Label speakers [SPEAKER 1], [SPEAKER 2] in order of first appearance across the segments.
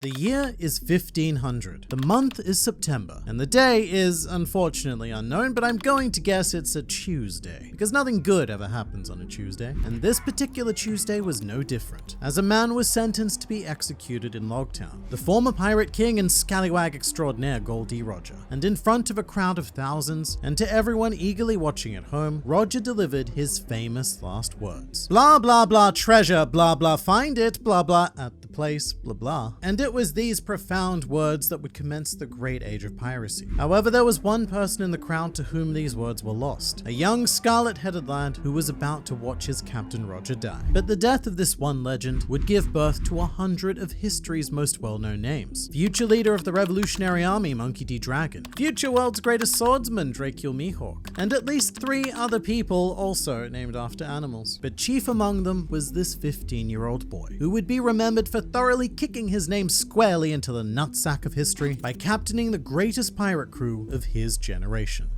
[SPEAKER 1] The year is 1500, the month is September, and the day is unfortunately unknown, but I'm going to guess it's a Tuesday, because nothing good ever happens on a Tuesday, and this particular Tuesday was no different, as a man was sentenced to be executed in Logtown, the former pirate king and scallywag extraordinaire Goldie Roger, and in front of a crowd of thousands, and to everyone eagerly watching at home, Roger delivered his famous last words. Blah blah blah treasure, blah blah find it, blah blah at the place, blah blah. And it was these profound words that would commence the great age of piracy. However, there was one person in the crowd to whom these words were lost, a young scarlet-headed lad who was about to watch his Captain Roger die. But the death of this one legend would give birth to 100 of history's most well-known names. Future leader of the Revolutionary Army, Monkey D. Dragon. Future world's greatest swordsman, Dracule Mihawk. And at least 3 other people also named after animals. But chief among them was this 15-year-old boy, who would be remembered for thoroughly kicking his name squarely into the nutsack of history by captaining the greatest pirate crew of his generation.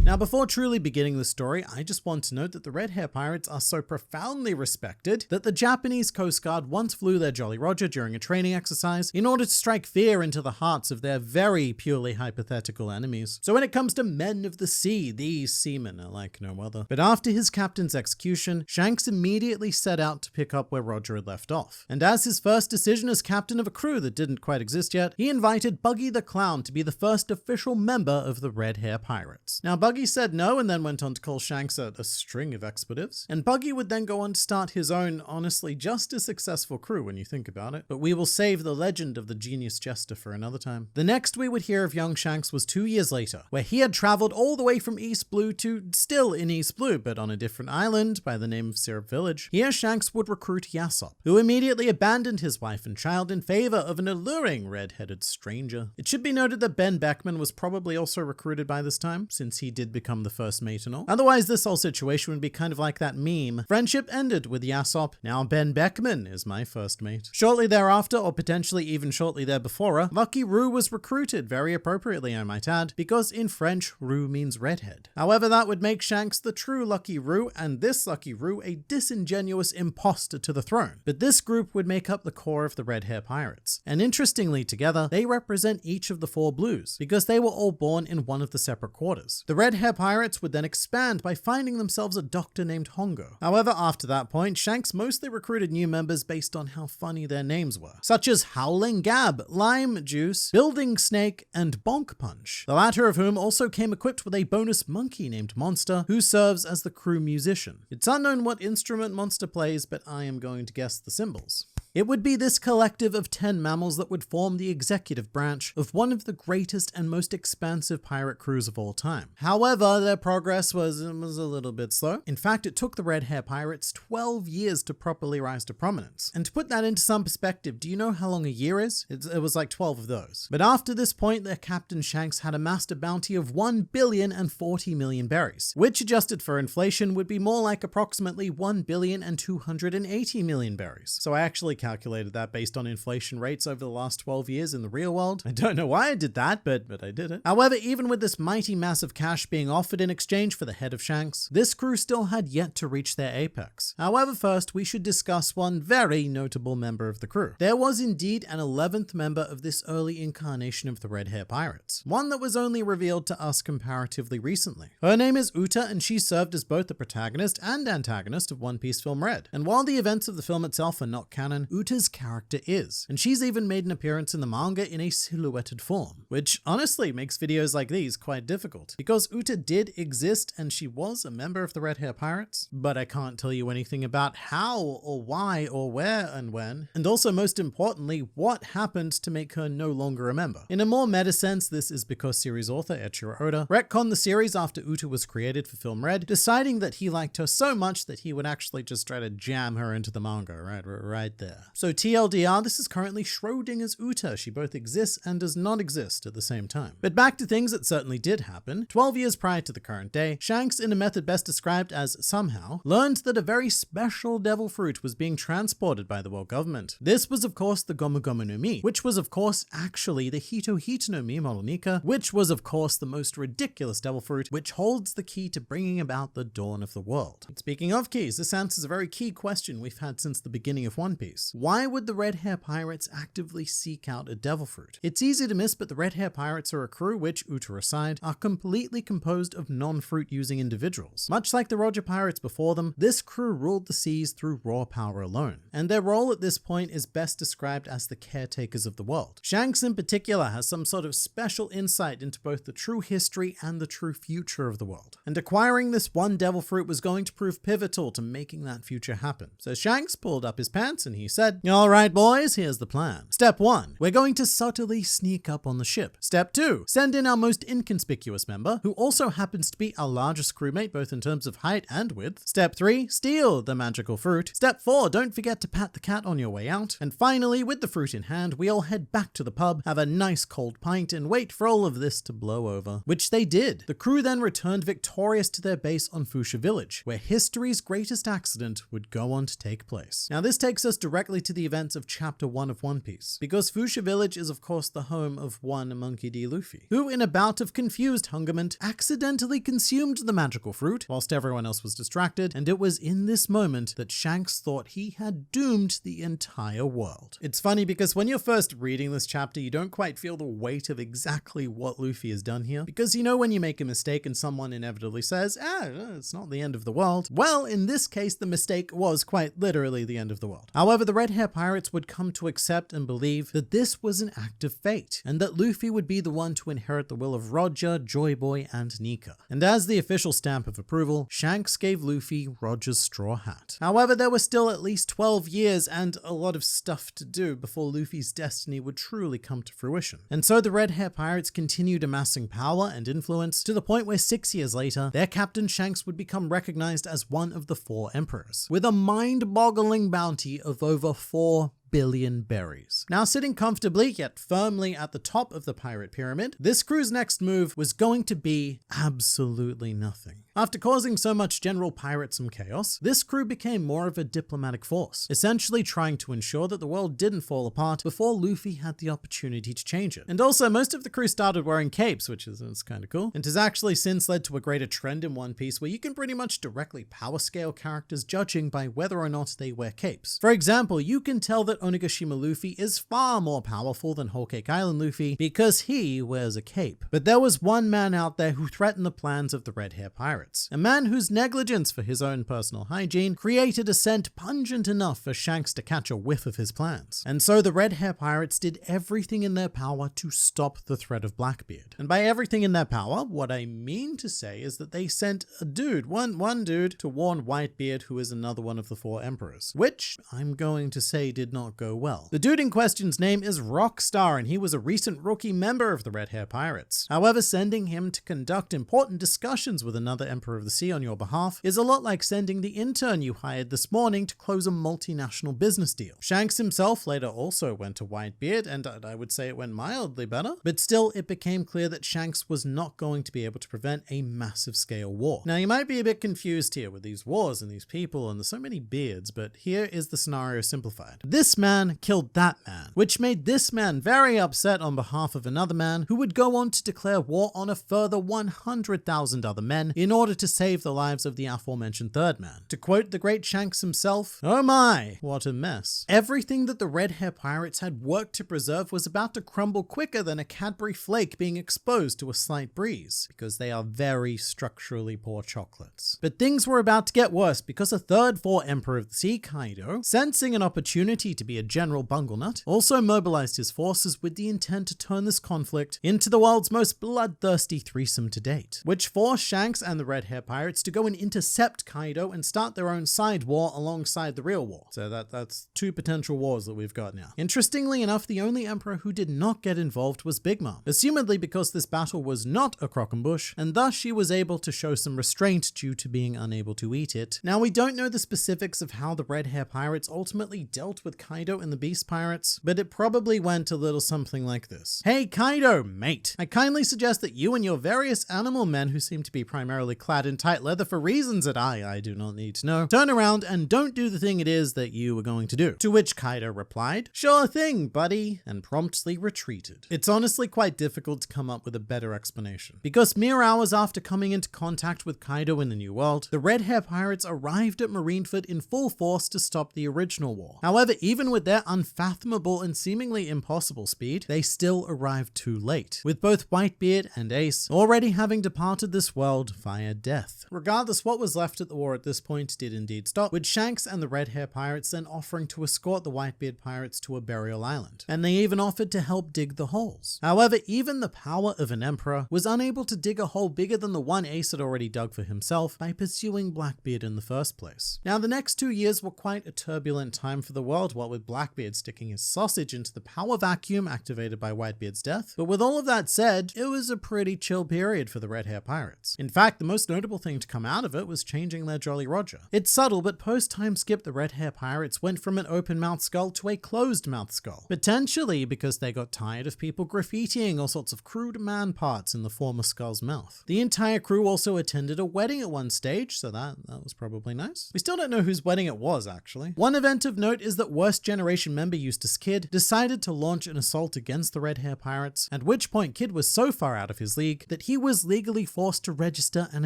[SPEAKER 1] Now, before truly beginning the story, I just want to note that the Red Hair Pirates are so profoundly respected that the Japanese Coast Guard once flew their Jolly Roger during a training exercise in order to strike fear into the hearts of their very purely hypothetical enemies. So when it comes to men of the sea, these seamen are like no other. But after his captain's execution, Shanks immediately set out to pick up where Roger had left off. And as his first decision as captain of a crew that didn't quite exist yet, he invited Buggy the Clown to be the first official member of the Red Hair Pirates. Now, Buggy said no and then went on to call Shanks a string of expletives, and Buggy would then go on to start his own, honestly just as successful crew when you think about it, but we will save the legend of the genius jester for another time. The next we would hear of young Shanks was 2 years later, where he had traveled all the way from East Blue to still in East Blue, but on a different island by the name of Syrup Village. Here Shanks would recruit Yasopp, who immediately abandoned his wife and child in favor of an alluring red-headed stranger. It should be noted that Ben Beckman was probably also recruited by this time, since he did become the first mate and all. Otherwise, this whole situation would be kind of like that meme. Friendship ended with Yasopp, now Ben Beckman is my first mate. Shortly thereafter, or potentially even shortly there before, Lucky Roo was recruited, very appropriately I might add, because in French, Roo means redhead. However, that would make Shanks the true Lucky Roo, and this Lucky Roo a disingenuous imposter to the throne. But this group would make up the core of the Red Hair Pirates. And interestingly, together, they represent each of the 4 blues, because they were all born in one of the separate quarters. The Red Hair Pirates would then expand by finding themselves a doctor named Hongo. However, after that point, Shanks mostly recruited new members based on how funny their names were, such as Howling Gab, Lime Juice, Building Snake, and Bonk Punch, the latter of whom also came equipped with a bonus monkey named Monster, who serves as the crew musician. It's unknown what instrument Monster plays, but I am going to guess the cymbals. It would be this collective of 10 mammals that would form the executive branch of one of the greatest and most expansive pirate crews of all time. However, their progress was a little bit slow. In fact, it took the Red Hair Pirates 12 years to properly rise to prominence. And to put that into some perspective, do you know how long a year is? It was like 12 of those. But after this point, their captain Shanks had amassed a bounty of 1,040,000,000 berries, which adjusted for inflation would be more like approximately 1,280,000,000 berries. So I actually calculated that based on inflation rates over the last 12 years in the real world. I don't know why I did that, but I did it. However, even with this mighty mass of cash being offered in exchange for the head of Shanks, this crew still had yet to reach their apex. However, first we should discuss one very notable member of the crew. There was indeed an 11th member of this early incarnation of the Red Hair Pirates, one that was only revealed to us comparatively recently. Her name is Uta, and she served as both the protagonist and antagonist of One Piece film Red. And while the events of the film itself are not canon, Uta's character is, and she's even made an appearance in the manga in a silhouetted form, which honestly makes videos like these quite difficult, because Uta did exist and she was a member of the Red Hair Pirates, but I can't tell you anything about how or why or where and when, and also most importantly, what happened to make her no longer a member. In a more meta sense, this is because series author Eiichiro Oda retconned the series after Uta was created for film Red, deciding that he liked her so much that he would actually just try to jam her into the manga right there. So TLDR, this is currently Schrodinger's Uta. She both exists and does not exist at the same time. But back to things that certainly did happen. 12 years prior to the current day, Shanks, in a method best described as somehow, learned that a very special devil fruit was being transported by the world government. This was of course the Gomu Gomu no Mi, which was of course actually the Hito Hito no Mi Moronika, which was of course the most ridiculous devil fruit, which holds the key to bringing about the dawn of the world. And speaking of keys, this answers a very key question we've had since the beginning of One Piece. why would the red hair pirates actively seek out a devil fruit? It's easy to miss, but the red hair pirates are a crew which, Uta aside, are completely composed of non-fruit using individuals. Much like the Roger pirates before them, this crew ruled the seas through raw power alone, and their role at this point is best described as the caretakers of the world. Shanks in particular has some sort of special insight into both the true history and the true future of the world, and acquiring this one devil fruit was going to prove pivotal to making that future happen. So Shanks pulled up his pants and he said, "Alright boys, here's the plan. Step 1, we're going to subtly sneak up on the ship. Step 2, send in our most inconspicuous member, who also happens to be our largest crewmate both in terms of height and width. Step 3, steal the magical fruit. Step 4, don't forget to pat the cat on your way out. And finally, with the fruit in hand, we all head back to the pub, have a nice cold pint, and wait for all of this to blow over." Which they did. The crew then returned victorious to their base on Fuchsia Village, where history's greatest accident would go on to take place. Now this takes us directly to the events of Chapter 1 of One Piece, because Fuchsia Village is of course the home of one Monkey D. Luffy, who in a bout of confused hungerment accidentally consumed the magical fruit whilst everyone else was distracted, and it was in this moment that Shanks thought he had doomed the entire world. It's funny because when you're first reading this chapter, you don't quite feel the weight of exactly what Luffy has done here, because you know when you make a mistake and someone inevitably says, it's not the end of the world. Well, in this case, the mistake was quite literally the end of the world. However, the red hair pirates would come to accept and believe that this was an act of fate, and that Luffy would be the one to inherit the will of Roger, Joy Boy, and Nika. And as the official stamp of approval, Shanks gave Luffy Roger's straw hat. However, there were still at least 12 years and a lot of stuff to do before Luffy's destiny would truly come to fruition. And so the red hair pirates continued amassing power and influence to the point where 6 years later, their captain Shanks would become recognized as one of the 4 emperors, with a mind-boggling bounty of over 4 billion berries. Now sitting comfortably yet firmly at the top of the pirate pyramid, this crew's next move was going to be absolutely nothing. After causing so much general piratesome chaos, this crew became more of a diplomatic force, essentially trying to ensure that the world didn't fall apart before Luffy had the opportunity to change it. And also, most of the crew started wearing capes, which is kind of cool, and has actually since led to a greater trend in One Piece where you can pretty much directly power scale characters judging by whether or not they wear capes. For example, you can tell that Onigashima Luffy is far more powerful than Whole Cake Island Luffy because he wears a cape. But there was one man out there who threatened the plans of the red hair pirates. A man whose negligence for his own personal hygiene created a scent pungent enough for Shanks to catch a whiff of his plans. And so the red hair pirates did everything in their power to stop the threat of Blackbeard. And by everything in their power, what I mean to say is that they sent a dude, one dude, to warn Whitebeard, who is another one of the 4 emperors, which I'm going to say did not go well. The dude in question's name is Rockstar, and he was a recent rookie member of the red hair pirates. However, sending him to conduct important discussions with another Emperor of the Sea on your behalf is a lot like sending the intern you hired this morning to close a multinational business deal. Shanks himself later also went to Whitebeard, and I would say it went mildly better, but still it became clear that Shanks was not going to be able to prevent a massive scale war. Now you might be a bit confused here with these wars and these people and there's so many beards, but here is the scenario simplified. This man killed that man, which made this man very upset on behalf of another man who would go on to declare war on a further 100,000 other men in order to save the lives of the aforementioned third man. To quote the great Shanks himself, "Oh my, what a mess." Everything that the red hair pirates had worked to preserve was about to crumble quicker than a Cadbury flake being exposed to a slight breeze, because they are very structurally poor chocolates. But things were about to get worse because a third 4 Emperor of the Sea, Kaido, sensing an opportunity to be a general bunglenut, also mobilized his forces with the intent to turn this conflict into the world's most bloodthirsty threesome to date, which forced Shanks and the red hair pirates to go and intercept Kaido and start their own side war alongside the real war. So that's 2 potential wars that we've got now. Interestingly enough, the only emperor who did not get involved was Big Mom, assumedly because this battle was not a croquembouche, and thus she was able to show some restraint due to being unable to eat it. Now we don't know the specifics of how the red hair pirates ultimately dealt with Kaido and the Beast Pirates, but it probably went a little something like this. "Hey Kaido, mate, I kindly suggest that you and your various animal men who seem to be primarily clad in tight leather for reasons that I do not need to know, turn around and don't do the thing it is that you were going to do. To which Kaido replied, "Sure thing, buddy," and promptly retreated. It's honestly quite difficult to come up with a better explanation, because mere hours after coming into contact with Kaido in the New World, the Red Hair Pirates arrived at Marineford in full force to stop the original war. However, even with their unfathomable and seemingly impossible speed, they still arrived too late, with both Whitebeard and Ace already having departed this world via death. Regardless, what was left at the war at this point did indeed stop, with Shanks and the Red Hair Pirates then offering to escort the Whitebeard Pirates to a burial island, and they even offered to help dig the holes. However, even the power of an emperor was unable to dig a hole bigger than the one Ace had already dug for himself by pursuing Blackbeard in the first place. Now, the next 2 years were quite a turbulent time for the world, what with Blackbeard sticking his sausage into the power vacuum activated by Whitebeard's death. But with all of that said, it was a pretty chill period for the Red Hair Pirates. In fact, the most notable thing to come out of it was changing their Jolly Roger. It's subtle, but post-time skip, the Red Hair Pirates went from an open-mouth skull to a closed-mouth skull. Potentially because they got tired of people graffitiing all sorts of crude man parts in the former skull's mouth. The entire crew also attended a wedding at one stage, so that was probably nice. We still don't know whose wedding it was, actually. One event of note is that Worst Generation member Eustace Kid decided to launch an assault against the Red Hair Pirates, at which point Kid was so far out of his league that he was legally forced to register an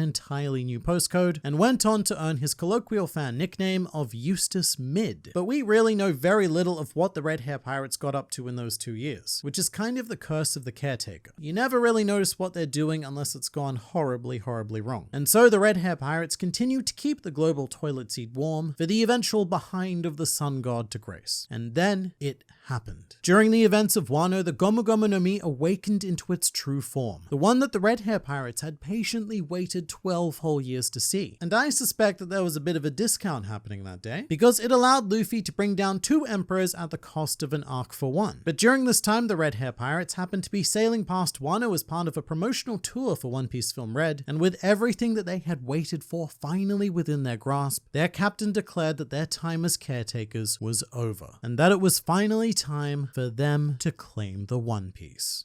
[SPEAKER 1] entirely new postcode and went on to earn his colloquial fan nickname of Eustace Mid. But we really know very little of what the Red Hair Pirates got up to in those 2 years, which is kind of the curse of the caretaker. You never really notice what they're doing unless it's gone horribly wrong. And so the Red Hair Pirates continue to keep the global toilet seat warm for the eventual behind of the sun god to grace. And then it happened. During the events of Wano, the Gomu Gomu no Mi awakened into its true form, the one that the Red Hair Pirates had patiently waited 12 whole years to see. And I suspect that there was a bit of a discount happening that day, because it allowed Luffy to bring down 2 emperors at the cost of an arc for one. But during this time, the Red Hair Pirates happened to be sailing past Wano as part of a promotional tour for One Piece Film Red, and with everything that they had waited for finally within their grasp, their captain declared that their time as caretakers was over, and that it was finally time for them to claim the One Piece.